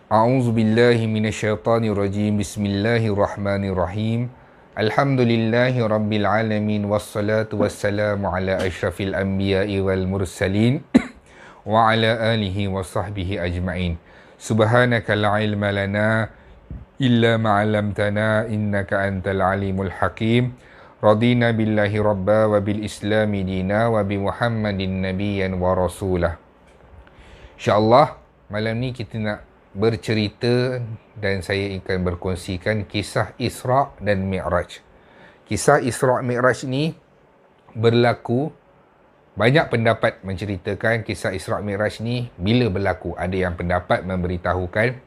A'udzu billahi minasyaitonir rajim. Bismillahirrahmanirrahim. Alhamdulillahi rabbil alamin wassalatu wassalamu ala asyrafil anbiya'i wal mursalin wa ala alihi wa sahbihi ajma'in. Subhanaka la ilma lana illa ma 'allamtana innaka antal alimul hakim. Radina billahi rabba wa bil islami dina wa bi Muhammadin nabiyyan wa rasulah. InsyaAllah malam ni kita nak bercerita dan saya akan berkongsikan kisah Isra' dan Mi'raj. Kisah Isra' Mi'raj ni berlaku, banyak pendapat menceritakan kisah Isra' Mi'raj ni bila berlaku. Ada yang pendapat memberitahukan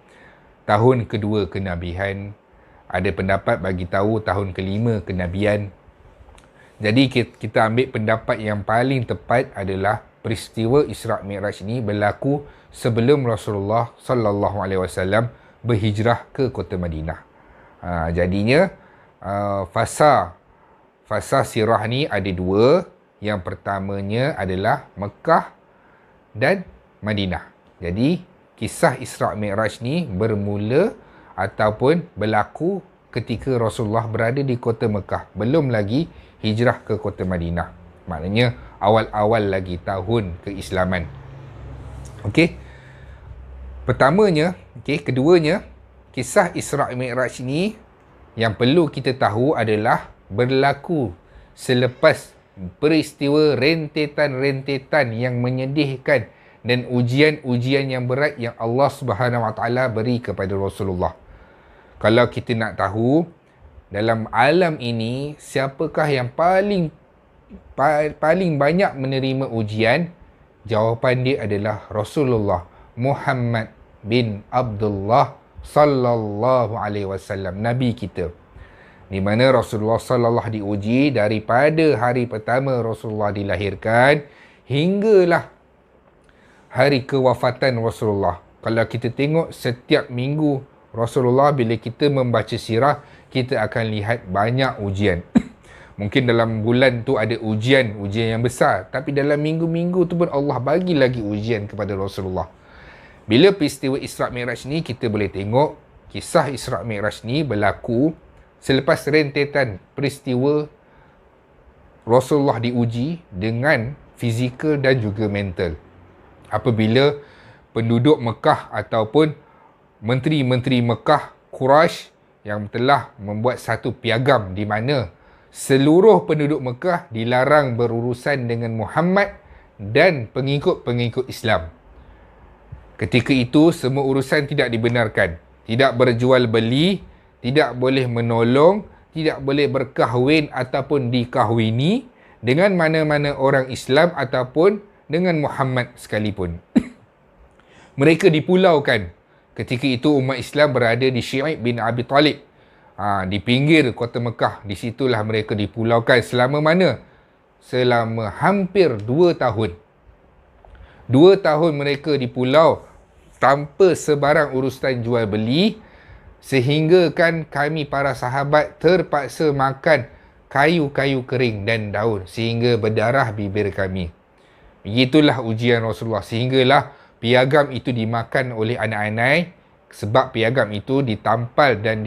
tahun kedua kenabian, ada pendapat bagi tahu tahun kelima kenabian. Jadi kita ambil pendapat yang paling tepat adalah peristiwa Isra' Mi'raj ni berlaku sebelum Rasulullah sallallahu alaihi wasallam berhijrah ke kota Madinah. Jadinya fasa sirah ni ada dua. Yang pertamanya adalah Mekah dan Madinah. Jadi kisah Isra' Mi'raj ni bermula ataupun berlaku ketika Rasulullah berada di kota Mekah, belum lagi hijrah ke kota Madinah. Maknanya awal-awal lagi tahun keislaman. Okey. Pertamanya, keduanya, kisah Isra' Mi'raj ni yang perlu kita tahu adalah berlaku selepas peristiwa rentetan-rentetan yang menyedihkan dan ujian-ujian yang berat yang Allah Subhanahu Wa Taala beri kepada Rasulullah. Kalau kita nak tahu dalam alam ini siapakah yang paling banyak menerima ujian, jawapan dia adalah Rasulullah Muhammad bin Abdullah sallallahu alaihi wasallam, Nabi kita. Di mana Rasulullah sallallahu diuji daripada hari pertama Rasulullah dilahirkan hinggalah hari kewafatan Rasulullah. Kalau kita tengok setiap minggu Rasulullah, bila kita membaca sirah, kita akan lihat banyak ujian. Mungkin dalam bulan tu ada ujian yang besar, tapi dalam minggu-minggu tu pun Allah bagi lagi ujian kepada Rasulullah. Bila peristiwa Isra' Mi'raj ni, kita boleh tengok kisah Isra' Mi'raj ni berlaku selepas rentetan peristiwa Rasulullah diuji dengan fizikal dan juga mental. Apabila penduduk Mekah ataupun menteri-menteri Mekah, Quraisy, yang telah membuat satu piagam di mana seluruh penduduk Mekah dilarang berurusan dengan Muhammad dan pengikut-pengikut Islam. Ketika itu, semua urusan tidak dibenarkan. Tidak berjual beli, tidak boleh menolong, tidak boleh berkahwin ataupun dikahwini dengan mana-mana orang Islam ataupun dengan Muhammad sekalipun. Mereka dipulaukan. Ketika itu umat Islam berada di Syi'ib bin Abi Talib, di pinggir kota Mekah. Di situlah mereka dipulaukan selama mana? Selama hampir 2 tahun. 2 tahun mereka di pulau tanpa sebarang urusan jual beli, sehingga kan kami para sahabat terpaksa makan kayu-kayu kering dan daun sehingga berdarah bibir kami. Begitulah ujian Rasulullah, sehinggalah piagam itu dimakan oleh anak-anak, sebab piagam itu ditampal dan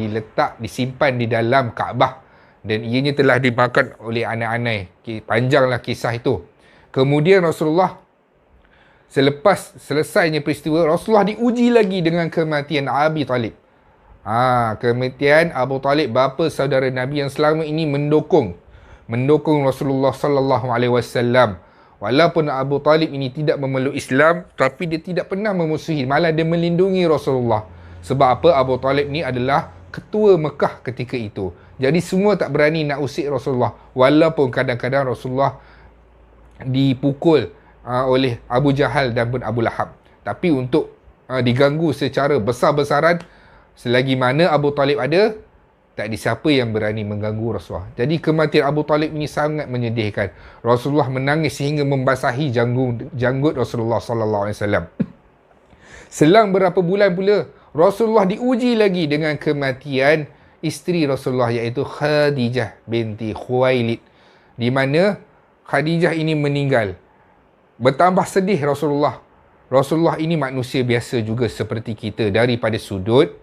disimpan di dalam Kaabah dan ianya telah dimakan oleh anak-anak. Panjanglah kisah itu. Kemudian Rasulullah, selepas selesainya peristiwa, Rasulullah diuji lagi dengan kematian Abi Talib. Kematian Abu Talib, bapa saudara Nabi yang selama ini mendukung Rasulullah sallallahu alaihi wasallam. Walaupun Abu Talib ini tidak memeluk Islam, tapi dia tidak pernah memusuhi, malah dia melindungi Rasulullah. Sebab apa? Abu Talib ni adalah ketua Mekah ketika itu. Jadi semua tak berani nak usik Rasulullah. Walaupun kadang-kadang Rasulullah dipukul oleh Abu Jahal dan pun Abu Lahab. Tapi untuk diganggu secara besar-besaran, selagi mana Abu Talib ada, tak ada siapa yang berani mengganggu Rasulullah. Jadi kematian Abu Talib ini sangat menyedihkan. Rasulullah menangis sehingga membasahi janggut Rasulullah sallallahu alaihi wasallam. Selang berapa bulan pula, Rasulullah diuji lagi dengan kematian isteri Rasulullah, iaitu Khadijah binti Khuwailid, di mana Khadijah ini meninggal. Bertambah sedih Rasulullah. Rasulullah ini manusia biasa juga seperti kita, daripada sudut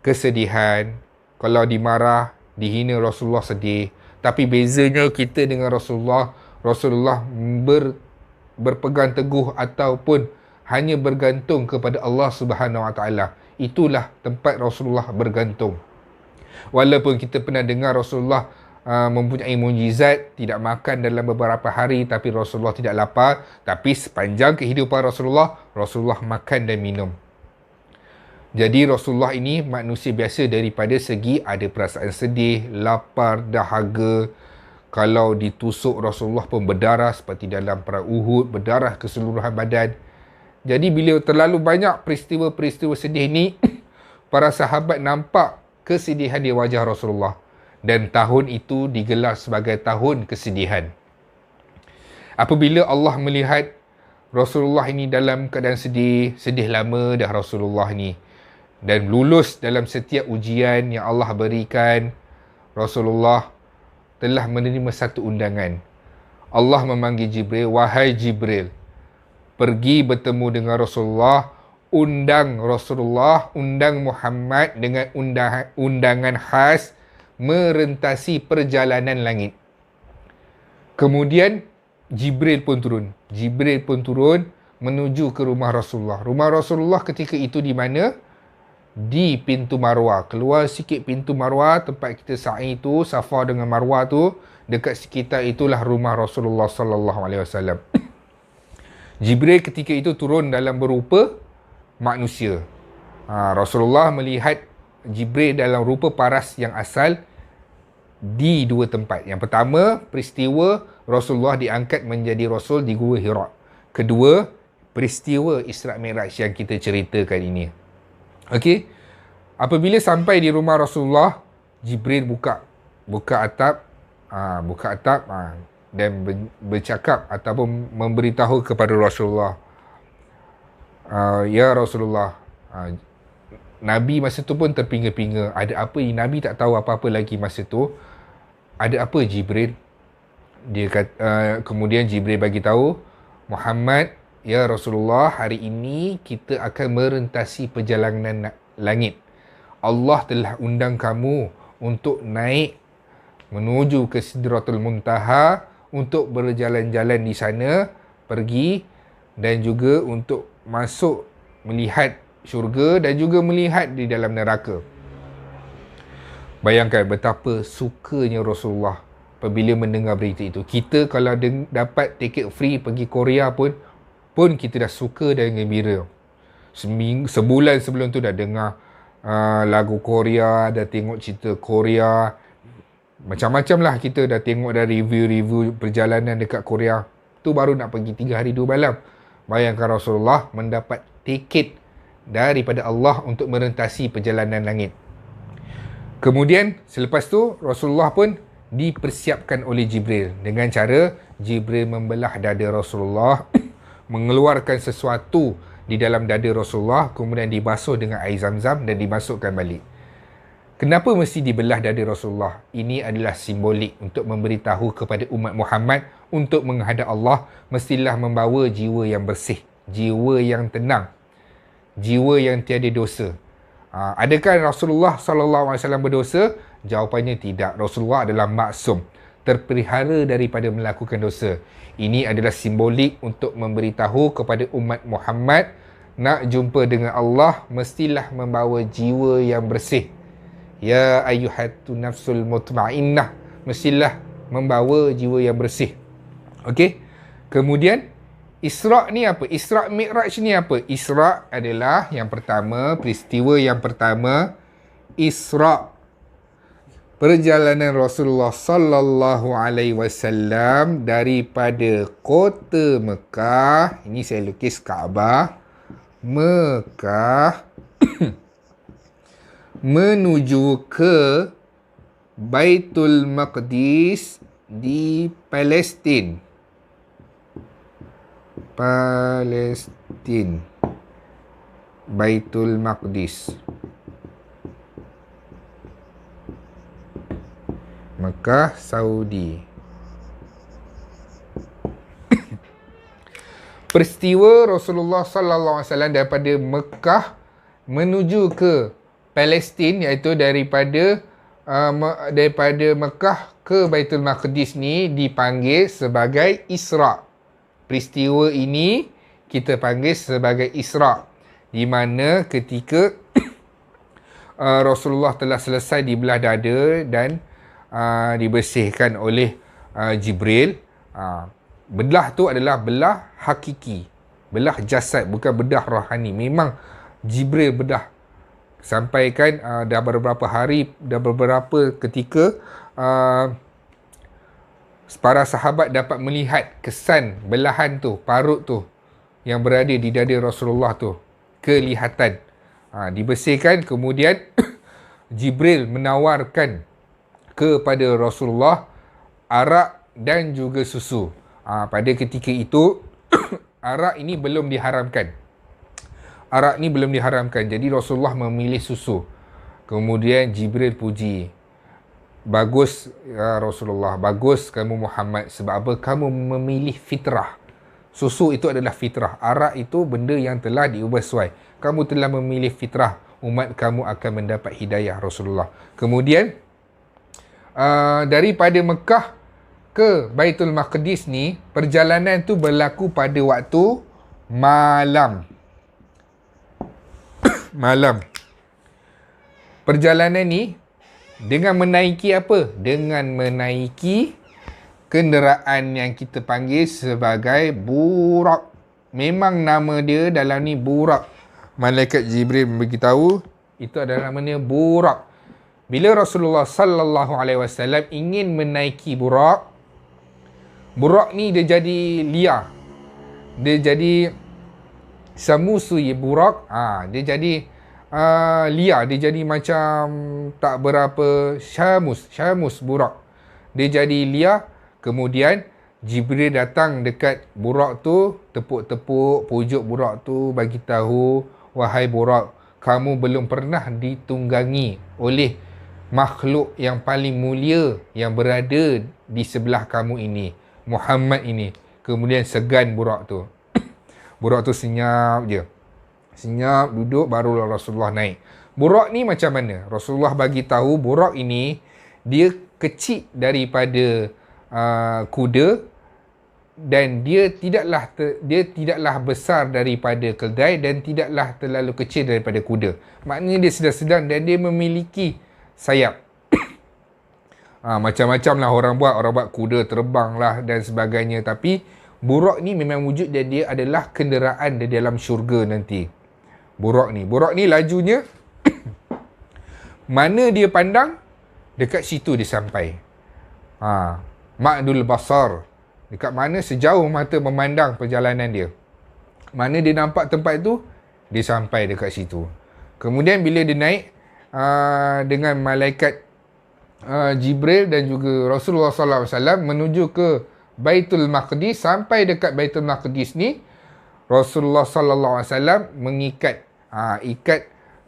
kesedihan. Kalau dimarah, dihina, Rasulullah sedih. Tapi bezanya kita dengan Rasulullah, Rasulullah berpegang teguh ataupun hanya bergantung kepada Allah Subhanahu Wa Taala. Itulah tempat Rasulullah bergantung. Walaupun kita pernah dengar Rasulullah mempunyai mukjizat, tidak makan dalam beberapa hari, tapi Rasulullah tidak lapar. Tapi sepanjang kehidupan Rasulullah, Rasulullah makan dan minum. Jadi Rasulullah ini manusia biasa daripada segi ada perasaan sedih, lapar, dahaga. Kalau ditusuk, Rasulullah pun berdarah seperti dalam perang Uhud, berdarah keseluruhan badan. Jadi bila terlalu banyak peristiwa-peristiwa sedih ni, para sahabat nampak kesedihan di wajah Rasulullah. Dan tahun itu digelar sebagai tahun kesedihan. Apabila Allah melihat Rasulullah ini dalam keadaan sedih, sedih lama dah Rasulullah ni, dan lulus dalam setiap ujian yang Allah berikan, Rasulullah telah menerima satu undangan. Allah memanggil Jibril, wahai Jibril, pergi bertemu dengan Rasulullah, undang Rasulullah, undang Muhammad dengan undangan khas merentasi perjalanan langit. Kemudian Jibril pun turun menuju ke rumah Rasulullah. Rumah Rasulullah ketika itu di mana? Di pintu Marwah. Keluar sikit pintu Marwah, tempat kita sa'i tu, Safa dengan Marwah tu, dekat sekitar itulah rumah Rasulullah sallallahu alaihi wasallam. Jibril ketika itu turun dalam berupa manusia. Rasulullah melihat Jibril dalam rupa paras yang asal di dua tempat. Yang pertama, peristiwa Rasulullah diangkat menjadi Rasul di Gua Hira. Kedua, peristiwa Isra' Mi'raj yang kita ceritakan ini. Okey. Apabila sampai di rumah Rasulullah, Jibril buka atap dan bercakap ataupun memberitahu kepada Rasulullah, ya Rasulullah, Nabi masa tu pun terpinga-pinga. Ada apa ini? Nabi tak tahu apa-apa lagi masa tu. Ada apa Jibril? Dia kata, kemudian Jibril bagi tahu, Muhammad, ya Rasulullah, hari ini kita akan merentasi perjalanan langit. Allah telah undang kamu untuk naik menuju ke Sidratul Muntaha, untuk berjalan-jalan di sana, pergi, dan juga untuk masuk melihat syurga dan juga melihat di dalam neraka. Bayangkan betapa sukanya Rasulullah apabila mendengar berita itu. Kita kalau dapat tiket free pergi Korea pun kita dah suka dan gembira. Sebulan sebelum tu dah dengar lagu Korea, dah tengok cerita Korea, macam-macam lah kita dah tengok, dah review-review perjalanan dekat Korea. Tu baru nak pergi 3 hari 2 malam. Bayangkan Rasulullah mendapat tiket daripada Allah untuk merentasi perjalanan langit. Kemudian selepas tu Rasulullah pun dipersiapkan oleh Jibril dengan cara Jibril membelah dada Rasulullah, mengeluarkan sesuatu di dalam dada Rasulullah, kemudian dibasuh dengan air zam-zam dan dimasukkan balik. Kenapa mesti dibelah dada Rasulullah? Ini adalah simbolik untuk memberitahu kepada umat Muhammad untuk menghadap Allah, mestilah membawa jiwa yang bersih, jiwa yang tenang, jiwa yang tiada dosa. Adakah Rasulullah SAW berdosa? Jawapannya tidak. Rasulullah adalah maksum, terpelihara daripada melakukan dosa. Ini adalah simbolik untuk memberitahu kepada umat Muhammad, nak jumpa dengan Allah, mestilah membawa jiwa yang bersih. Ya ayyuhatun nafsul mutmainnah, mestilah membawa jiwa yang bersih. Okey. Kemudian Isra' ni apa? Isra' Mi'raj ni apa? Isra' adalah yang pertama, peristiwa yang pertama, Isra'. Perjalanan Rasulullah sallallahu alaihi wasallam daripada kota Mekah, ini saya lukis Kaabah, Mekah menuju ke Baitul Maqdis di Palestin. Baitul Maqdis, Mekah, Saudi. peristiwa Rasulullah sallallahu alaihi wasallam daripada Mekah menuju ke Palestin, iaitu daripada Mekah ke Baitul Maqdis ni dipanggil sebagai Isra'. Peristiwa ini kita panggil sebagai Isra', di mana ketika Rasulullah telah selesai dibelah dada dan dibersihkan oleh Jibril. Belah tu adalah belah hakiki, belah jasad, bukan bedah rohani. Memang Jibril bedah. Sampaikan dah beberapa hari, dah beberapa ketika para sahabat dapat melihat kesan belahan tu, parut tu yang berada di dada Rasulullah tu, kelihatan. Dibersihkan, kemudian Jibril menawarkan kepada Rasulullah arak dan juga susu. Pada ketika itu arak ini belum diharamkan. Arak ni belum diharamkan. Jadi Rasulullah memilih susu. Kemudian Jibril puji. Bagus ya Rasulullah, bagus kamu Muhammad. Sebab apa? Kamu memilih fitrah. Susu itu adalah fitrah. Arak itu benda yang telah diubah sesuai. Kamu telah memilih fitrah. Umat kamu akan mendapat hidayah Rasulullah. Kemudian daripada Mekah ke Baitul Maqdis ni, perjalanan tu berlaku pada waktu malam. Malam. Perjalanan ni dengan menaiki apa? Dengan menaiki kenderaan yang kita panggil sebagai Buraq. Memang nama dia dalam ni Buraq. Malaikat Jibril memberitahu itu adalah namanya Buraq. Bila Rasulullah sallallahu alaihi wasallam ingin menaiki Buraq, Buraq ni dia jadi liar. Dia jadi samusui Buraq. Dia jadi liar. Dia jadi macam tak berapa syamus Buraq. Dia jadi liar. Kemudian Jibril datang dekat Buraq tu, tepuk-tepuk pojok Buraq tu, bagi tahu, wahai Buraq, kamu belum pernah ditunggangi oleh makhluk yang paling mulia yang berada di sebelah kamu ini, Muhammad ini. Kemudian segan Buraq tu. Buraq tu senyap je. Senyap, duduk, barulah Rasulullah naik. Buraq ni macam mana? Rasulullah bagi tahu Buraq ini dia kecil daripada kuda, dan dia tidaklah besar daripada keldai, dan tidaklah terlalu kecil daripada kuda. Maknanya dia sedang-sedang, dan dia memiliki sayap. Macam-macam lah orang buat kuda terbang lah dan sebagainya. Tapi Buraq ni memang wujud dia adalah kenderaan di dalam syurga nanti. Buraq ni lajunya mana dia pandang, dekat situ dia sampai. Ma'dul basar, dekat mana sejauh mata memandang perjalanan dia. Mana dia nampak tempat itu, dia sampai dekat situ. Kemudian bila dia naik dengan malaikat Jibril dan juga Rasulullah SAW menuju ke Baitul Maqdis, sampai dekat Baitul Maqdis ni, Rasulullah SAW mengikat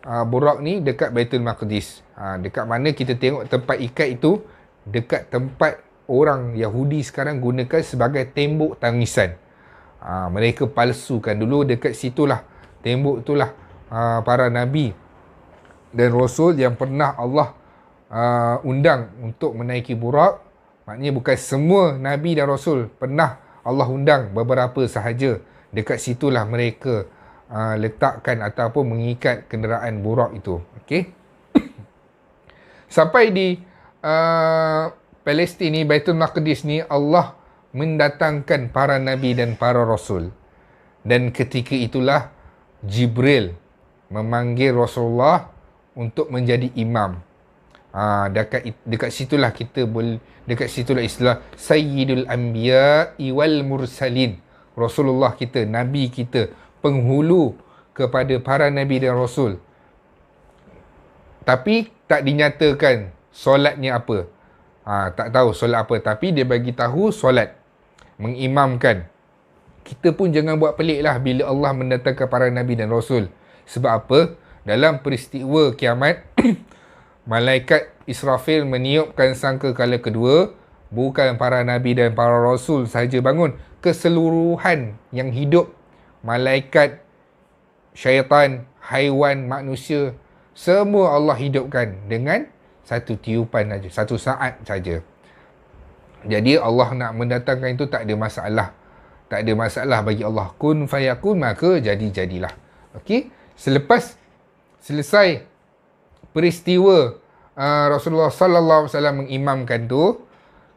Buraq ni dekat Baitul Maqdis. Dekat mana kita tengok tempat ikat itu, dekat tempat orang Yahudi sekarang gunakan sebagai tembok tangisan. Mereka palsukan. Dulu dekat situlah, tembok itulah para Nabi dan Rasul yang pernah Allah undang untuk menaiki Buraq. Maknanya bukan semua Nabi dan Rasul, pernah Allah undang beberapa sahaja. Dekat situlah mereka letakkan ataupun mengikat kenderaan Buraq itu. Okey. Sampai di Palestin ni, Baitul Maqdis ni, Allah mendatangkan para Nabi dan para Rasul. Dan ketika itulah Jibril memanggil Rasulullah untuk menjadi imam. Dekat situlah kita boleh, dekat situlah istilah Sayyidul Anbiya wal Mursalin. Rasulullah kita, Nabi kita, penghulu kepada para Nabi dan Rasul. Tapi tak dinyatakan solatnya apa. Tak tahu solat apa, tapi dia bagi tahu solat, mengimamkan. Kita pun jangan buat pelik lah bila Allah mendatangkan para Nabi dan Rasul. Sebab apa? Dalam peristiwa kiamat, malaikat Israfil meniupkan sangkakala kedua. Bukan para Nabi dan para Rasul sahaja bangun, keseluruhan yang hidup, malaikat, syaitan, haiwan, manusia, semua Allah hidupkan dengan satu tiupan saja, satu saat saja. Jadi Allah nak mendatangkan itu tak ada masalah. Tak ada masalah bagi Allah. Kun fayakun, maka jadi-jadilah. Okey, selepas selesai peristiwa Rasulullah sallallahu alaihi wasallam mengimamkan tu,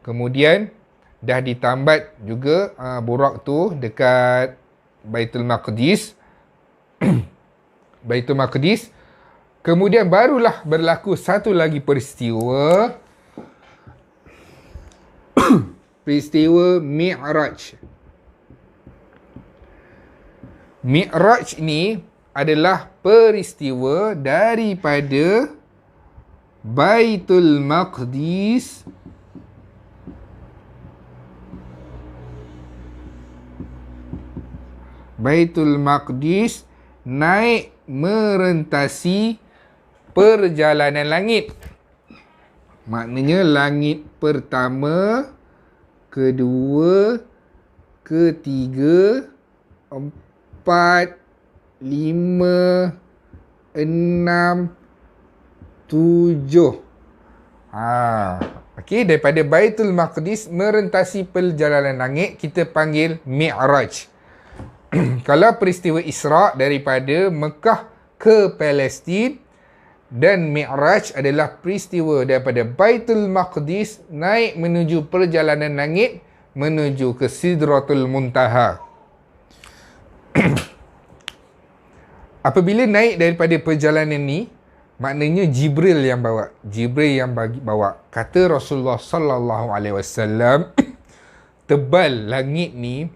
kemudian dah ditambat juga Burak tu dekat Baitul Maqdis. Baitul Maqdis. Kemudian barulah berlaku satu lagi peristiwa. Peristiwa Mi'raj. Mi'raj ni adalah peristiwa daripada Baitul Maqdis naik merentasi perjalanan langit. Maknanya langit pertama, kedua, ketiga, 4, 5, 6, 7. Okey, daripada Baitul Maqdis merentasi perjalanan langit, kita panggil Mi'raj. Kalau peristiwa Isra' daripada Mekah ke Palestin, dan Mi'raj adalah peristiwa daripada Baitul Maqdis naik menuju perjalanan langit menuju ke Sidratul Muntaha. Apabila naik daripada perjalanan ni, maknanya Jibril yang bawa. Jibril yang bawa. Kata Rasulullah sallallahu alaihi wasallam, tebal langit ni,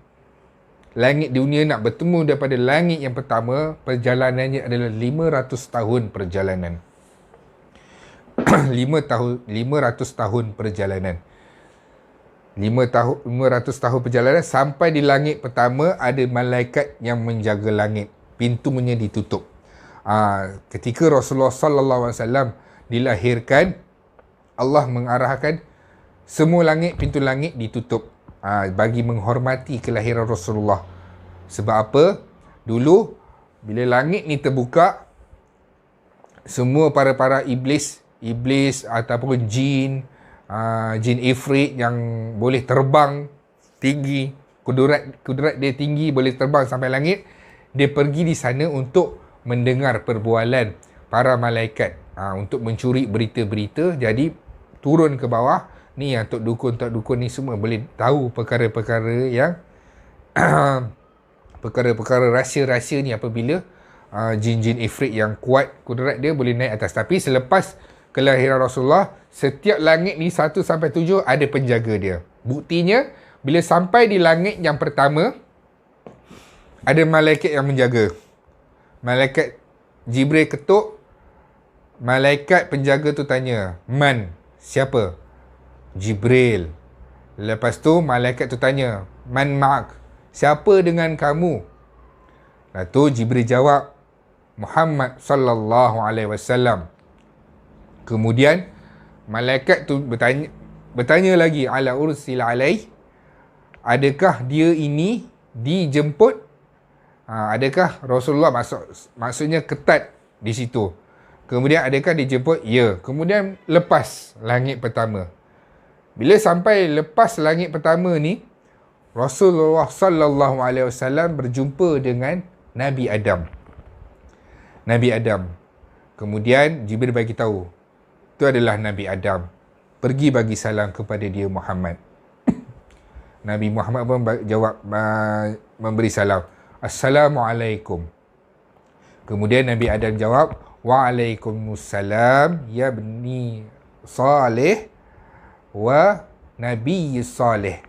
langit dunia nak bertemu daripada langit yang pertama, perjalanannya adalah 500 tahun perjalanan. 500 tahun perjalanan. 500 tahun perjalanan sampai di langit pertama ada malaikat yang menjaga langit. Pintunya ditutup. Ketika Rasulullah sallallahu alaihi wasallam dilahirkan, Allah mengarahkan semua langit, pintu langit ditutup. Bagi menghormati kelahiran Rasulullah. Sebab apa? Dulu bila langit ni terbuka, semua para iblis ataupun jin ifrit yang boleh terbang tinggi, kudrat dia tinggi, boleh terbang sampai langit, dia pergi di sana untuk mendengar perbualan para malaikat, untuk mencuri berita-berita. Jadi turun ke bawah ni, yang Tok Dukun ni semua boleh tahu perkara-perkara yang perkara-perkara rahsia-rahsia ni apabila jin-jin ifrit yang kuat kudrat dia boleh naik atas. Tapi selepas kelahiran Rasulullah, setiap langit ni 1 sampai 7 ada penjaga dia. Buktinya bila sampai di langit yang pertama, ada malaikat yang menjaga. Malaikat Jibril ketuk, malaikat penjaga tu tanya, "Man? Siapa?" Jibril. Lepas tu malaikat tu tanya, "Man ma'ak? Siapa dengan kamu?" Lepas tu Jibril jawab, "Muhammad sallallahu alaihi wasallam." Kemudian malaikat tu bertanya lagi, "Ala ursil alaih? Adakah dia ini dijemput?" Adakah Rasulullah maksudnya ketat di situ. Kemudian adakah dijemput? Ya. Kemudian lepas langit pertama. Bila sampai lepas langit pertama ni, Rasulullah sallallahu alaihi wasallam berjumpa dengan Nabi Adam. Nabi Adam. Kemudian Jibril bagi tahu, itu adalah Nabi Adam. Pergi bagi salam kepada dia Muhammad. Nabi Muhammad pun jawab, memberi salam. Assalamualaikum. Kemudian Nabi Adam jawab, Waalaikumsalam ya bani Saleh wa Nabi Saleh.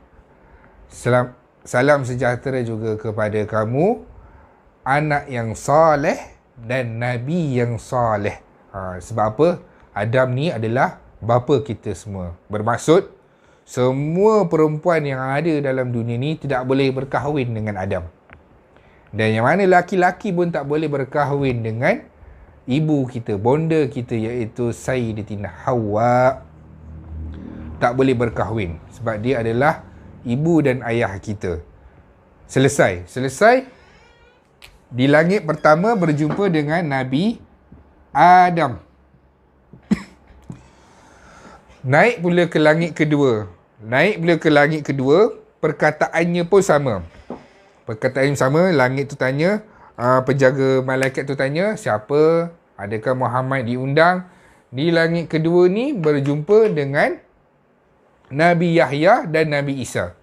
Salam sejahtera juga kepada kamu, anak yang saleh dan Nabi yang saleh. Sebab apa? Adam ni adalah bapa kita semua. Bermaksud, semua perempuan yang ada dalam dunia ni tidak boleh berkahwin dengan Adam. Dan yang mana laki-laki pun tak boleh berkahwin dengan ibu kita, bonda kita, iaitu Sayyidatina Hawa. Tak boleh berkahwin sebab dia adalah ibu dan ayah kita. Selesai. Di langit pertama berjumpa dengan Nabi Adam. Naik pula ke langit kedua. Perkataannya pun sama. Langit tu tanya, penjaga malaikat tu tanya, siapa? Adakah Muhammad diundang? Di langit kedua ni berjumpa dengan Nabi Yahya dan Nabi Isa.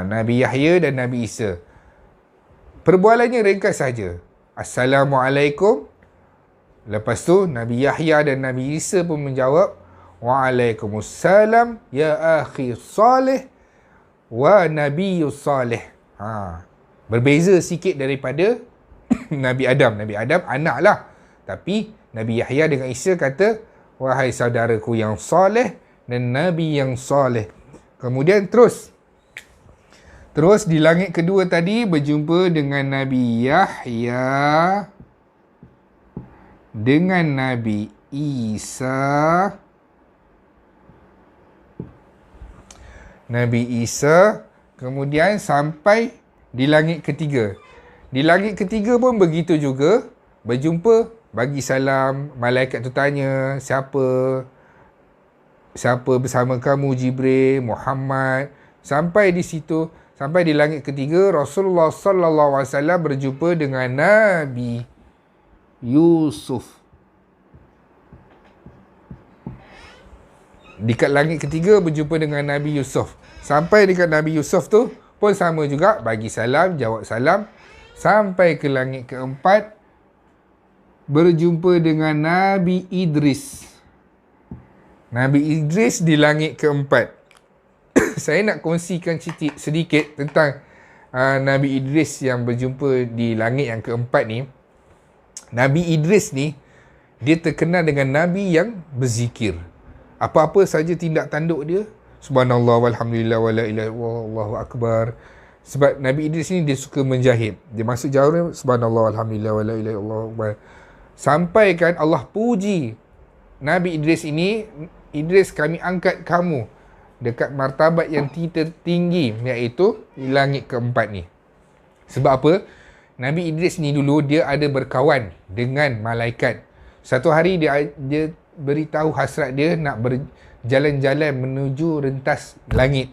Nabi Yahya dan Nabi Isa. Perbualannya ringkas saja. Assalamualaikum. Lepas tu Nabi Yahya dan Nabi Isa pun menjawab, Waalaikumsalam ya akhi salih wa nabiyyus salih. Berbeza sikit daripada Nabi Adam. Nabi Adam anak lah. Tapi Nabi Yahya dengan Isa kata, wahai saudaraku yang salih dan Nabi yang salih. Kemudian terus di langit kedua tadi berjumpa dengan Nabi Yahya dengan Nabi Isa. Kemudian sampai di langit ketiga. Di langit ketiga pun begitu juga. Berjumpa, bagi salam, malaikat tu tanya, siapa bersama kamu? Jibril, Muhammad. Sampai di situ, sampai di langit ketiga, Rasulullah sallallahu alaihi wasallam berjumpa dengan Nabi Yusuf. Dekat langit ketiga berjumpa dengan Nabi Yusuf. Sampai dekat Nabi Yusuf tu pun sama juga, bagi salam, jawab salam. Sampai ke langit keempat berjumpa dengan Nabi Idris. Nabi Idris di langit keempat. Saya nak kongsikan sedikit tentang Nabi Idris yang berjumpa di langit yang keempat ni. Nabi Idris ni, dia terkenal dengan Nabi yang berzikir. Apa-apa saja tindak tanduk dia, subhanallah walhamdulillah wala ilaha illallah wallahu akbar. Sebab Nabi Idris ni dia suka menjahit. Dia masuk jauh, subhanallah walhamdulillah wala ilaha illallah wallahu akbar. Sampai kan Allah puji Nabi Idris ini, Idris kami angkat kamu dekat martabat yang tertinggi, iaitu di langit keempat ni. Sebab apa? Nabi Idris ni dulu dia ada berkawan dengan malaikat. Satu hari dia beritahu hasrat dia nak berjalan-jalan menuju rentas langit.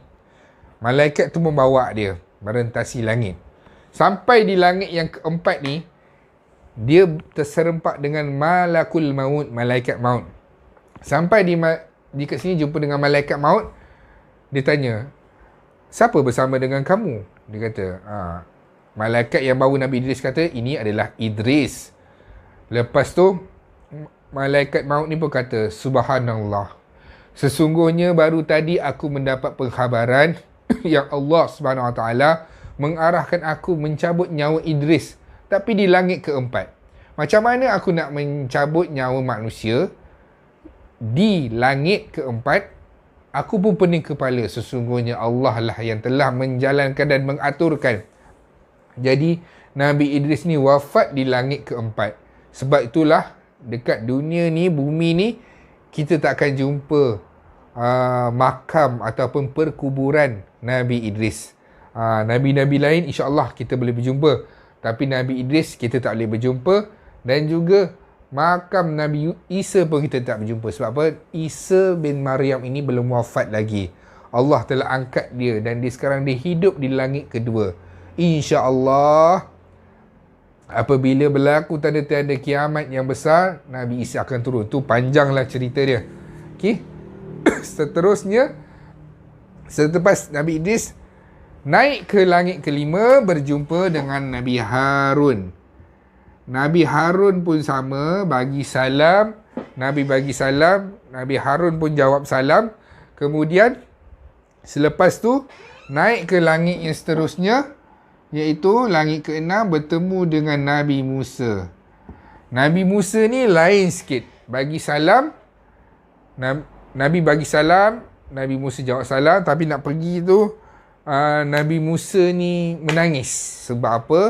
Malaikat tu membawa dia merentasi langit. Sampai di langit yang keempat ni, dia terserempak dengan malakul maut, malaikat maut. Sampai di kat sini jumpa dengan malaikat maut. Dia tanya, siapa bersama dengan kamu? Dia kata, malaikat yang bawa Nabi Idris kata, ini adalah Idris. Lepas tu malaikat maut ni pun kata, subhanallah, sesungguhnya baru tadi aku mendapat pengkhabaran yang Allah Subhanahu Wa Taala mengarahkan aku mencabut nyawa Idris, tapi di langit keempat. Macam mana aku nak mencabut nyawa manusia di langit keempat? Aku pun pening kepala, sesungguhnya Allah lah yang telah menjalankan dan mengaturkan. Jadi Nabi Idris ni wafat di langit keempat. Sebab itulah dekat dunia ni, bumi ni, kita tak akan jumpa makam ataupun perkuburan Nabi Idris. Nabi-Nabi lain insya-Allah kita boleh berjumpa, tapi Nabi Idris kita tak boleh berjumpa. Dan juga makam Nabi Isa pun kita tak berjumpa. Sebab apa? Isa bin Maryam ini belum wafat lagi. Allah telah angkat dia dan dia sekarang dia hidup di langit kedua. InsyaAllah apabila berlaku tanda-tanda kiamat yang besar, Nabi Isa akan turun. Tu panjanglah cerita dia. Okey. Seterusnya, selepas Nabi Idris naik ke langit kelima, berjumpa dengan Nabi Harun. Nabi Harun pun sama, bagi salam. Nabi bagi salam, Nabi Harun pun jawab salam. Kemudian selepas tu naik ke langit yang seterusnya, iaitu langit ke-6, bertemu dengan Nabi Musa. Nabi Musa ni lain sikit. Bagi salam, Nabi bagi salam, Nabi Musa jawab salam. Tapi nak pergi tu, Nabi Musa ni menangis. Sebab apa?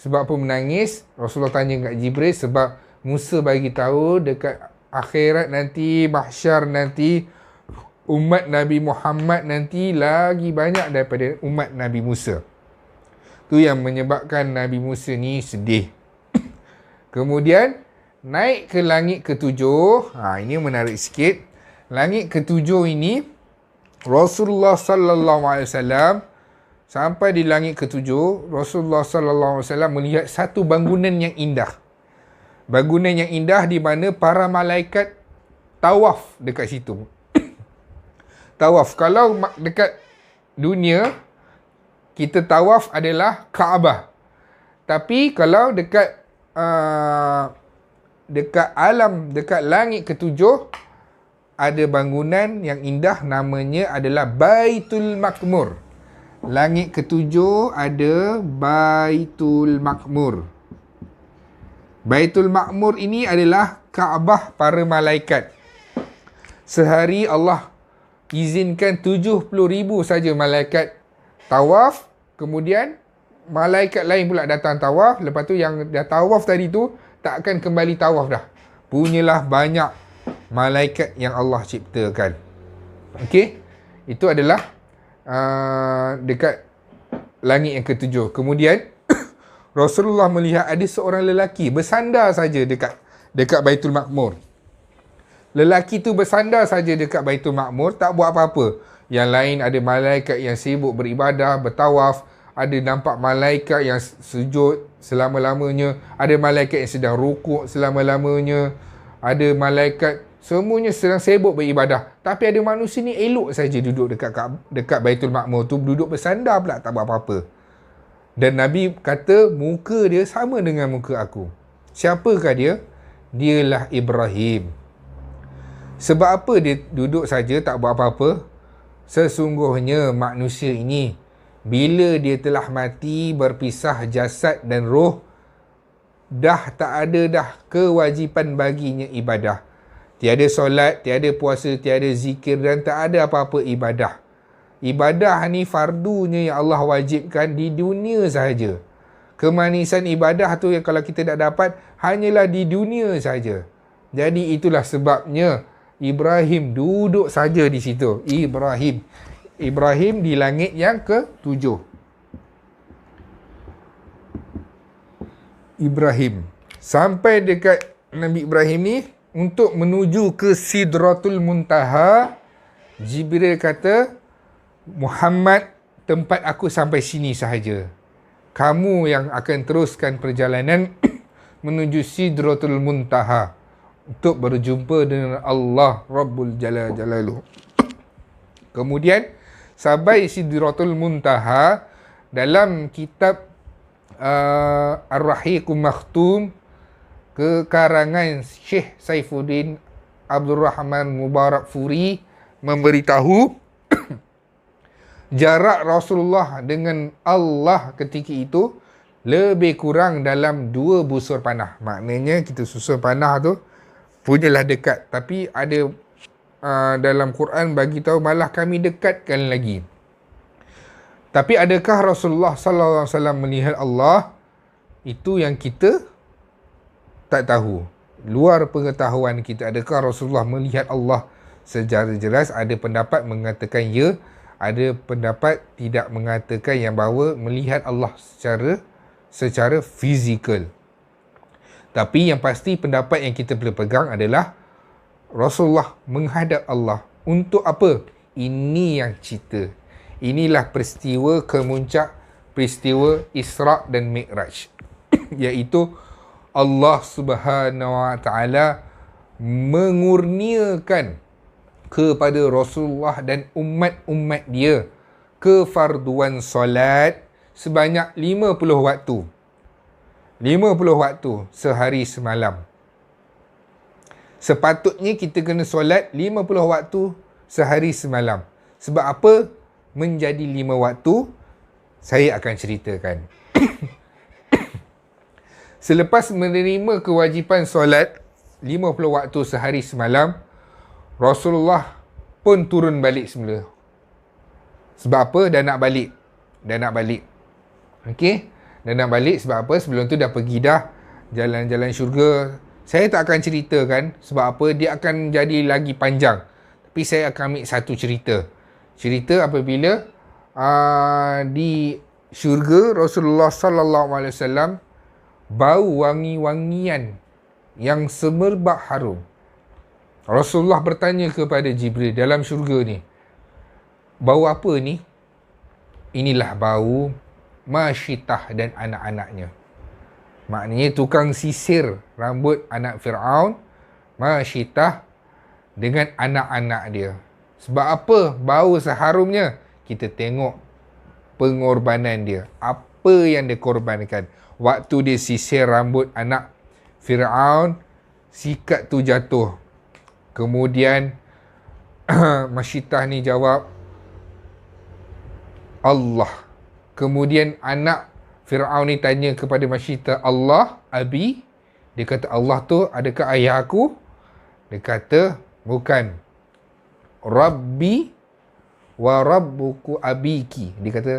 Sebab apa menangis? Rasulullah tanya kat Jibril, sebab Musa bagi tahu dekat akhirat nanti, mahsyar nanti, umat Nabi Muhammad nanti lagi banyak daripada umat Nabi Musa. Tu yang menyebabkan Nabi Musa ni sedih. Kemudian naik ke langit ketujuh. Ini menarik sikit. Langit ketujuh ini Rasulullah sallallahu alaihi wasallam sampai di langit ketujuh, Rasulullah sallallahu alaihi wasallam melihat satu bangunan yang indah. Bangunan yang indah di mana para malaikat tawaf dekat situ. Tawaf. Kalau dekat dunia, kita tawaf adalah Kaabah. Tapi kalau dekat dekat alam, dekat langit ketujuh, ada bangunan yang indah namanya adalah Baitul Makmur. Langit ketujuh ada Baitul Makmur. Baitul Makmur ini adalah Kaabah para malaikat. Sehari Allah izinkan 70,000 saja malaikat tawaf. Kemudian malaikat lain pula datang tawaf. Lepas tu yang dah tawaf tadi tu tak akan kembali tawaf dah. Punyalah banyak malaikat yang Allah ciptakan. Okey, itu adalah dekat langit yang ketujuh. Kemudian Rasulullah melihat ada seorang lelaki bersandar saja dekat Baitul Makmur. Lelaki tu bersandar saja dekat Baitul Makmur, tak buat apa-apa. Yang lain ada malaikat yang sibuk beribadah, bertawaf. Ada nampak malaikat yang sujud selama-lamanya. Ada malaikat yang sedang rukuk selama-lamanya. Ada malaikat, semuanya sedang sibuk beribadah. Tapi ada manusia ni elok saja duduk dekat Baitul Makmur tu, duduk bersandar pula, tak buat apa-apa. Dan Nabi kata muka dia sama dengan muka aku. Siapakah dia? Dialah Ibrahim. Sebab apa dia duduk saja tak buat apa-apa? Sesungguhnya manusia ini, bila dia telah mati, berpisah jasad dan roh, dah tak ada dah kewajipan baginya ibadah. Tiada solat, tiada puasa, tiada zikir dan tak ada apa-apa ibadah. Ibadah ni fardunya yang Allah wajibkan di dunia sahaja. Kemanisan ibadah tu yang kalau kita tak dapat, hanyalah di dunia saja. Jadi itulah sebabnya Ibrahim duduk saja di situ. Ibrahim di langit yang ke-7. Ibrahim. Sampai dekat Nabi Ibrahim ni, untuk menuju ke Sidratul Muntaha, Jibril kata, Muhammad, tempat aku sampai sini sahaja. Kamu yang akan teruskan perjalanan menuju Sidratul Muntaha untuk berjumpa dengan Allah Rabbul Jalal Jalaluh. Kemudian sampai Sidratul Muntaha, dalam kitab Ar-Rahiqul Makhtum kekarangan Syekh Saifuddin Abdul Rahman Mubarak Furi memberitahu jarak Rasulullah dengan Allah ketika itu lebih kurang dalam 2 busur panah. Maknanya kita susun panah tu punyalah dekat. Tapi ada dalam Quran bagi tahu malah kami dekatkan lagi. Tapi adakah Rasulullah sallallahu alaihi wasallam melihat Allah? Itu yang kita tak tahu. Luar pengetahuan kita. Adakah Rasulullah melihat Allah secara jelas? Ada pendapat mengatakan ya, ada pendapat tidak mengatakan yang bahawa melihat Allah secara fizikal. Tapi yang pasti pendapat yang kita boleh pegang adalah Rasulullah menghadap Allah. Untuk apa? Ini yang cerita. Inilah peristiwa kemuncak, peristiwa Isra' dan Mi'raj. Iaitu Allah Subhanahu Wa Ta'ala mengurniakan kepada Rasulullah dan umat-umat dia kefarduan solat sebanyak 50 waktu. 50 waktu sehari semalam. Sepatutnya kita kena solat 50 waktu sehari semalam. Sebab apa menjadi 5 waktu? Saya akan ceritakan. Selepas menerima kewajipan solat 50 waktu sehari semalam, Rasulullah pun turun balik semula. Sebab apa? Dah nak balik. Okey? Dah nak balik sebab apa? Sebelum tu dah pergi dah jalan-jalan syurga. Saya tak akan ceritakan sebab apa? Dia akan jadi lagi panjang. Tapi saya akan ambil satu cerita. Cerita apabila di syurga Rasulullah sallallahu alaihi wasallam bau wangi-wangian yang semerbak harum. Rasulullah bertanya kepada Jibril, dalam syurga ni, bau apa ni? Inilah bau Masyitah dan anak-anaknya. Maknanya tukang sisir rambut anak Fir'aun, Masyitah dengan anak-anak dia. Sebab apa bau seharumnya? Kita tengok pengorbanan dia. Apa yang dia korbankan. Waktu dia sisir rambut anak Fir'aun, sikat tu jatuh. Kemudian Masyitah ni jawab, Allah. Kemudian anak Fir'aun ni tanya kepada Masyitah, Allah, Abi? Dia kata, Allah tu adakah ayah aku? Dia kata, bukan. Rabbi wa rabbuku abiki. Dia kata,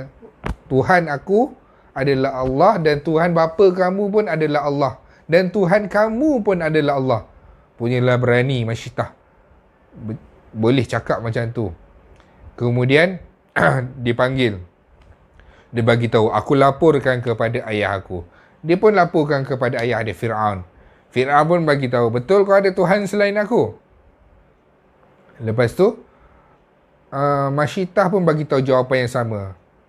Tuhan aku adalah Allah dan Tuhan bapa kamu pun adalah Allah. Dan Tuhan kamu pun adalah Allah. Punyalah berani Masyitah. Boleh cakap macam tu. Kemudian dipanggil. Dia bagi tahu, aku laporkan kepada ayah aku. Dia pun laporkan kepada ayah dia, Fir'aun. Fir'aun pun bagi tahu, betul kau ada Tuhan selain aku? Lepas tu, Masyitah pun bagi tahu jawapan yang sama.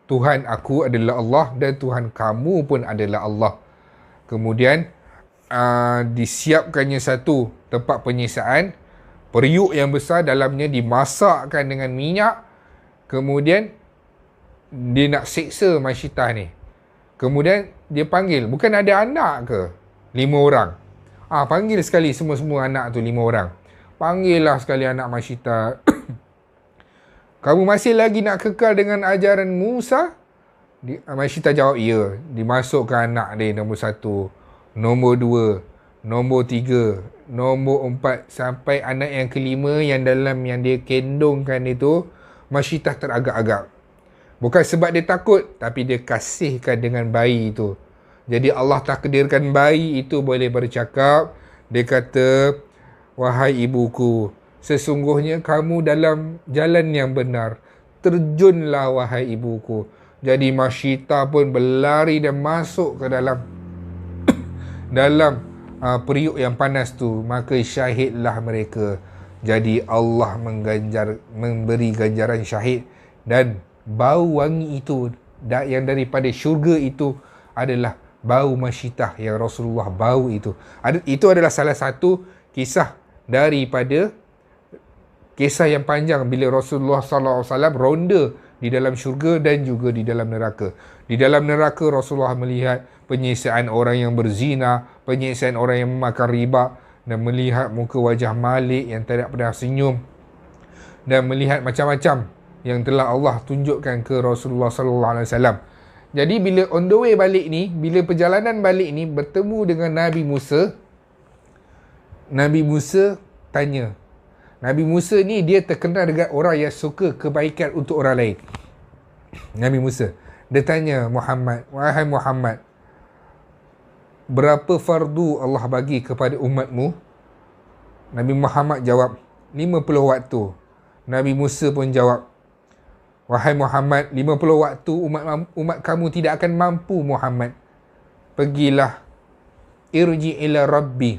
Tuhan aku adalah Allah dan Tuhan kamu pun adalah Allah. Kemudian, disiapkannya satu tempat penyiksaan, periuk yang besar, dalamnya dimasakkan dengan minyak. Kemudian dia nak seksa Masyitah ni. Kemudian dia panggil, bukan ada anak ke? 5 orang. Panggil sekali semua-semua anak tu 5 orang. Panggillah sekali anak Masyitah. Kamu masih lagi nak kekal dengan ajaran Musa? Masyitah jawab, ya. Dimasukkan anak dia nombor 1, nombor 2, nombor 3, nombor 4, sampai anak yang kelima yang dalam yang dia kendongkan itu, Masyitah teragak-agak. Bukan sebab dia takut, tapi dia kasihkan dengan bayi itu. Jadi Allah takdirkan bayi itu boleh bercakap. Dia kata, wahai ibuku, sesungguhnya kamu dalam jalan yang benar. Terjunlah wahai ibuku. Jadi Masyitah pun berlari dan masuk ke dalam periuk yang panas tu. Maka syahidlah mereka. Jadi Allah memberi ganjaran syahid. Dan bau wangi itu yang daripada syurga itu adalah bau Masyitah yang Rasulullah bau itu. Itu adalah salah satu kisah daripada kisah yang panjang bila Rasulullah SAW ronda di dalam syurga dan juga di dalam neraka. Di dalam neraka Rasulullah melihat penyiksaan orang yang berzina, penyiksaan orang yang memakan riba, dan melihat muka wajah Malik yang tidak pernah senyum, dan melihat macam-macam yang telah Allah tunjukkan ke Rasulullah SAW. Jadi bila on the way balik ni, bila perjalanan balik ni bertemu dengan Nabi Musa, Nabi Musa tanya. Nabi Musa ni dia terkenal dengan orang yang suka kebaikan untuk orang lain. Nabi Musa, dia tanya Muhammad, wahai Muhammad, berapa fardu Allah bagi kepada umatmu? Nabi Muhammad jawab, 50 waktu. Nabi Musa pun jawab, wahai Muhammad, 50 waktu umat kamu tidak akan mampu Muhammad. Pergilah, irji ila Rabbi.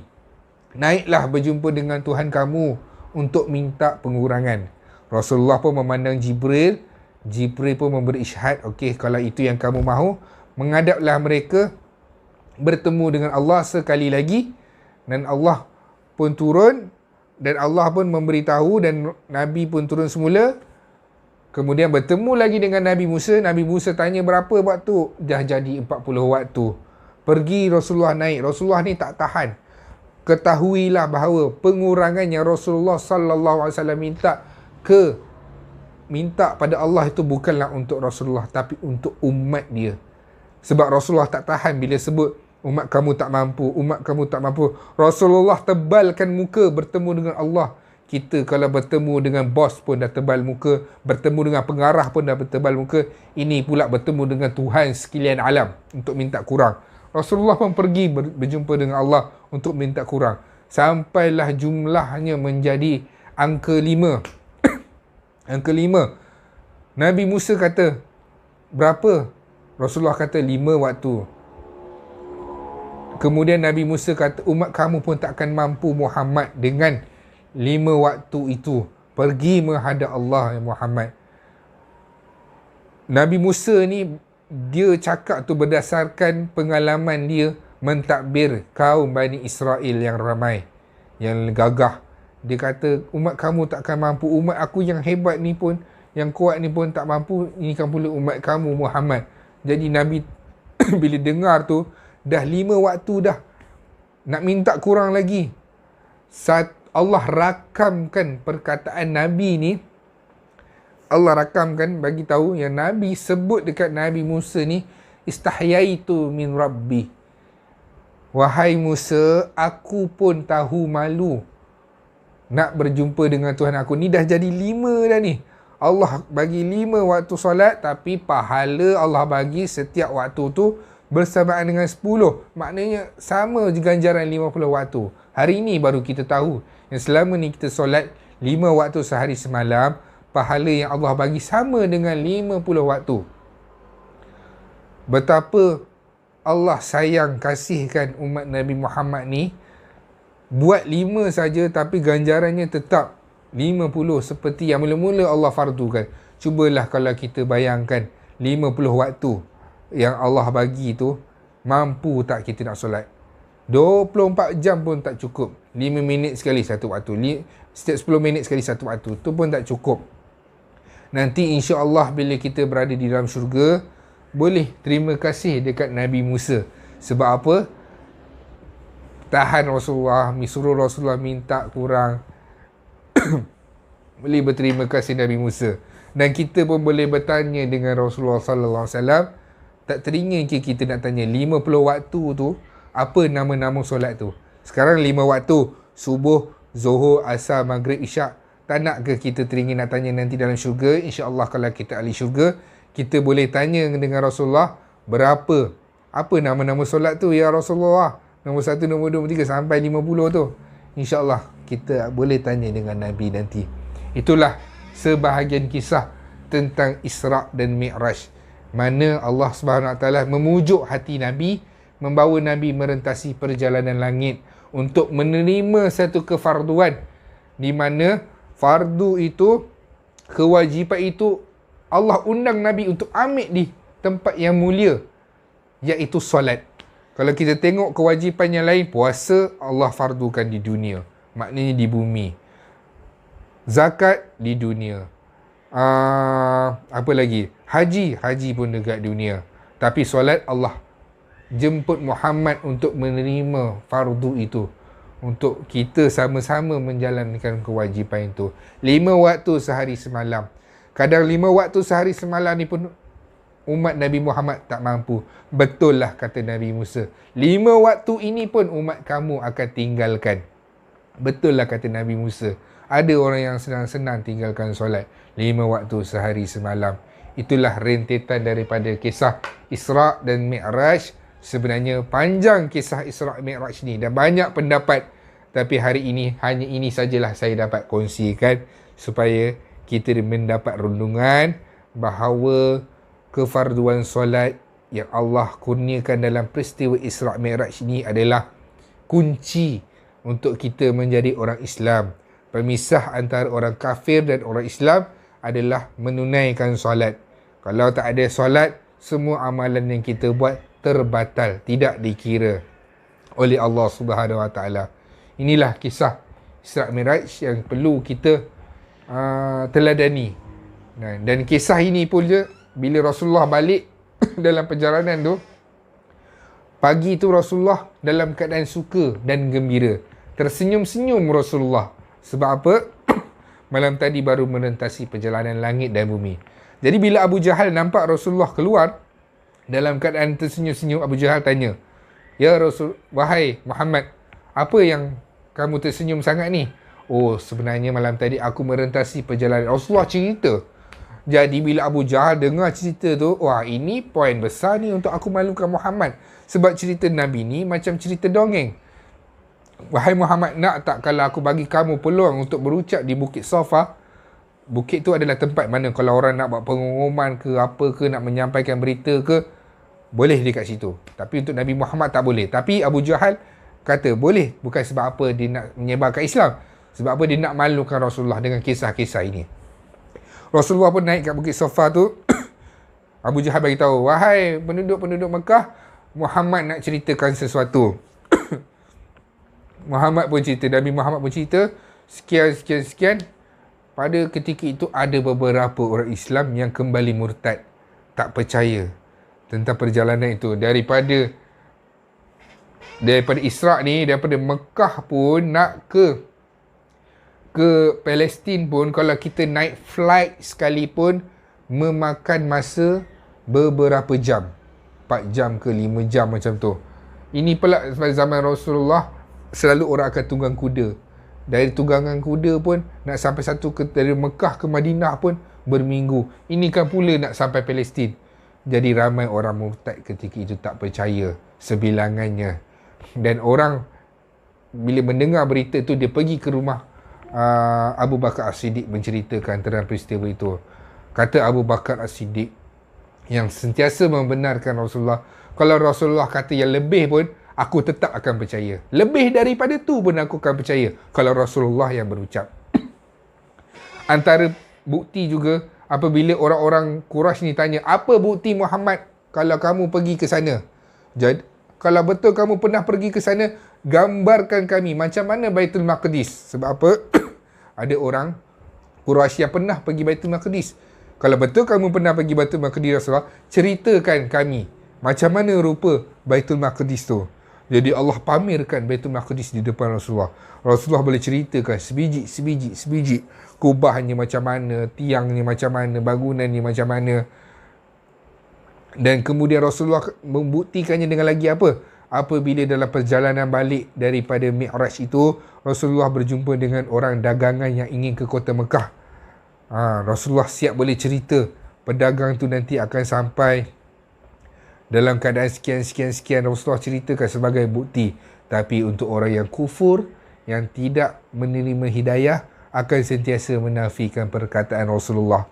Naiklah berjumpa dengan Tuhan kamu untuk minta pengurangan. Rasulullah pun memandang Jibril. Jibril pun memberi isyhad, okey, kalau itu yang kamu mahu, menghadaplah mereka bertemu dengan Allah sekali lagi. Dan Allah pun turun, dan Allah pun memberitahu, dan Nabi pun turun semula. Kemudian bertemu lagi dengan Nabi Musa. Nabi Musa tanya berapa waktu? Dah jadi 40 waktu. Pergi Rasulullah naik. Rasulullah ni tak tahan. Ketahuilah bahawa pengurangan yang Rasulullah sallallahu alaihi wasallam minta pada Allah itu bukanlah untuk Rasulullah, tapi untuk umat dia. Sebab Rasulullah tak tahan bila sebut umat kamu tak mampu, umat kamu tak mampu. Rasulullah tebalkan muka bertemu dengan Allah. Kita kalau bertemu dengan bos pun dah tebal muka, bertemu dengan pengarah pun dah tebal muka. Ini pula bertemu dengan Tuhan sekalian alam untuk minta kurang. Rasulullah pun pergi berjumpa dengan Allah untuk minta kurang. Sampailah jumlahnya menjadi angka 5. Angka 5. Nabi Musa kata, berapa? Rasulullah kata 5 waktu. Kemudian Nabi Musa kata, umat kamu pun takkan mampu Muhammad dengan 5 waktu itu. Pergi menghadap Allah ya Muhammad. Nabi Musa ni, dia cakap tu berdasarkan pengalaman dia mentadbir kaum Bani Israel yang ramai, yang gagah. Dia kata, umat kamu takkan mampu. Umat aku yang hebat ni pun, yang kuat ni pun tak mampu. Ini kan pula umat kamu Muhammad. Jadi Nabi bila dengar tu, dah 5 waktu dah. Nak minta kurang lagi. Allah rakamkan perkataan Nabi ni. Allah rakamkan, bagi tahu yang Nabi sebut dekat Nabi Musa ni, istahyaitu min Rabbi. Wahai Musa, aku pun tahu malu nak berjumpa dengan Tuhan aku. Ni dah jadi 5 dah ni. Allah bagi 5 waktu solat, tapi pahala Allah bagi setiap waktu tu bersamaan dengan 10. Maknanya sama je ganjaran 50 waktu. Hari ni baru kita tahu yang selama ni kita solat 5 waktu sehari semalam, pahala yang Allah bagi sama dengan 50 waktu. Betapa Allah sayang kasihkan umat Nabi Muhammad ni. Buat 5 saja tapi ganjarannya tetap 50 seperti yang mula-mula Allah fardukan. Cubalah kalau kita bayangkan 50 waktu yang Allah bagi tu, mampu tak kita nak solat? 24 jam pun tak cukup. 5 minit sekali satu waktu. Setiap 10 minit sekali satu waktu. Tu pun tak cukup. Nanti insya-Allah bila kita berada di dalam syurga, boleh terima kasih dekat Nabi Musa. Sebab apa? Tahan Rasulullah, suruh Rasulullah minta kurang. Boleh berterima kasih Nabi Musa. Dan kita pun boleh bertanya dengan Rasulullah sallallahu alaihi wasallam. Tak teringin ke kita nak tanya 50 waktu tu, apa nama-nama solat tu? Sekarang 5 waktu, subuh, zuhur, asar, maghrib, isyak. Tak nak ke kita teringin nak tanya nanti dalam syurga? InsyaAllah kalau kita ahli syurga, kita boleh tanya dengan Rasulullah, berapa? Apa nama-nama solat tu ya Rasulullah? Nombor 1, nombor 2, nombor 3 sampai 50 tu. InsyaAllah kita boleh tanya dengan Nabi nanti. Itulah sebahagian kisah tentang Isra' dan Mi'raj. Mana Allah SWT memujuk hati Nabi, membawa Nabi merentasi perjalanan langit untuk menerima satu kefarduan, di mana fardu itu, kewajipan itu, Allah undang Nabi untuk ambil di tempat yang mulia, iaitu solat. Kalau kita tengok kewajipan yang lain, puasa Allah fardukan di dunia, maknanya di bumi. Zakat di dunia. Apa lagi? Haji pun dekat dunia. Tapi solat Allah jemput Muhammad untuk menerima fardu itu, untuk kita sama-sama menjalankan kewajipan itu. 5 waktu sehari semalam. Kadang 5 waktu sehari semalam ni pun umat Nabi Muhammad tak mampu. Betul lah kata Nabi Musa, 5 waktu ini pun umat kamu akan tinggalkan. Betul lah kata Nabi Musa, ada orang yang senang-senang tinggalkan solat 5 waktu sehari semalam. Itulah rentetan daripada kisah Isra' dan Mi'raj. Sebenarnya panjang kisah Isra' Mi'raj ni dan banyak pendapat, tapi hari ini hanya ini sajalah saya dapat kongsikan supaya kita mendapat rundungan bahawa kefarduan solat yang Allah kurniakan dalam peristiwa Isra' Mi'raj ini adalah kunci untuk kita menjadi orang Islam. Pemisah antara orang kafir dan orang Islam adalah menunaikan solat. Kalau tak ada solat, semua amalan yang kita buat terbatal, tidak dikira oleh Allah Subhanahu Wa Taala. Inilah kisah Isra' Mi'raj yang perlu kita teladani. Dan kisah ini pun je, bila Rasulullah balik dalam perjalanan tu, pagi tu Rasulullah dalam keadaan suka dan gembira. Tersenyum-senyum Rasulullah. Sebab apa? Malam tadi baru merentasi perjalanan langit dan bumi. Jadi bila Abu Jahal nampak Rasulullah keluar dalam keadaan tersenyum-senyum, Abu Jahal tanya, "Ya Rasul, wahai Muhammad, apa yang kamu tersenyum sangat ni?" "Oh, sebenarnya malam tadi aku merentasi perjalanan." Rasulullah cerita. Jadi bila Abu Jahal dengar cerita tu, wah, ini poin besar ni untuk aku malukan Muhammad. Sebab cerita Nabi ni macam cerita dongeng. "Wahai Muhammad, nak tak kalau aku bagi kamu peluang untuk berucap di Bukit Safa?" Bukit tu adalah tempat mana kalau orang nak buat pengumuman ke apa ke, nak menyampaikan berita ke, boleh dekat situ. Tapi untuk Nabi Muhammad tak boleh. Tapi Abu Jahal kata boleh, bukan sebab apa dia nak menyebarkan Islam, sebab apa dia nak malukan Rasulullah dengan kisah-kisah ini. Rasulullah pun naik kat Bukit Safa tu. Abu Jahal bagi tahu, wahai penduduk-penduduk Mekah, Muhammad nak ceritakan sesuatu. Muhammad pun cerita, Nabi Muhammad pun cerita, sekian. Pada ketika itu ada beberapa orang Islam yang kembali murtad, tak percaya tentang perjalanan itu. Daripada Isra' ni, daripada Mekah pun nak ke Palestin pun, kalau kita naik flight sekalipun, memakan masa beberapa jam, 4 jam ke 5 jam macam tu. Ini pula pada zaman Rasulullah, selalu orang akan tunggang kuda. Dari tunggangan kuda pun nak sampai dari Mekah ke Madinah pun berminggu. Ini kan pula nak sampai Palestin. Jadi ramai orang murtad ketika itu, tak percaya sebilangannya. Dan orang bila mendengar berita itu, dia pergi ke rumah Abu Bakar As-Siddiq menceritakan tentang peristiwa itu. Kata Abu Bakar As-Siddiq, yang sentiasa membenarkan Rasulullah, kalau Rasulullah kata yang lebih pun, aku tetap akan percaya. Lebih daripada tu pun aku akan percaya kalau Rasulullah yang berucap. Antara bukti juga, apabila orang-orang Quraisy ni tanya, apa bukti Muhammad kalau kamu pergi ke sana? Jadi, kalau betul kamu pernah pergi ke sana, gambarkan kami macam mana Baitul Maqdis. Sebab apa? Ada orang Quraisy yang pernah pergi Baitul Maqdis. Kalau betul kamu pernah pergi Baitul Maqdis, Rasulullah, ceritakan kami macam mana rupa Baitul Maqdis tu. Jadi Allah pamerkan Baitul Maqdis di depan Rasulullah. Rasulullah boleh ceritakan sebiji kubahnya macam mana, tiangnya macam mana, bangunannya macam mana. Dan kemudian Rasulullah membuktikannya dengan lagi apa? Apabila dalam perjalanan balik daripada Mi'raj itu, Rasulullah berjumpa dengan orang dagangan yang ingin ke kota Mekah. Rasulullah siap boleh cerita, pedagang tu nanti akan sampai dalam keadaan sekian. Rasulullah ceritakan sebagai bukti. Tapi untuk orang yang kufur, yang tidak menerima hidayah, akan sentiasa menafikan perkataan Rasulullah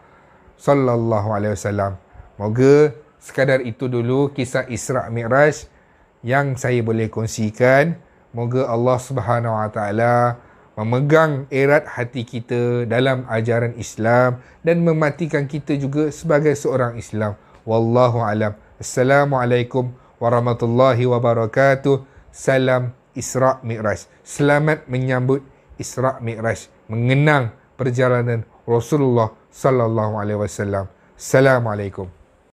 sallallahu alaihi wasallam. Moga sekadar itu dulu kisah Isra' Mi'raj yang saya boleh kongsikan. Moga Allah Subhanahu Wa Taala memegang erat hati kita dalam ajaran Islam dan mematikan kita juga sebagai seorang Islam. Wallahu alam. Assalamualaikum warahmatullahi wabarakatuh. Salam Isra' Mi'raj. Selamat menyambut Isra' Mi'raj, mengenang perjalanan Rasulullah sallallahu alaihi wasallam. Assalamualaikum.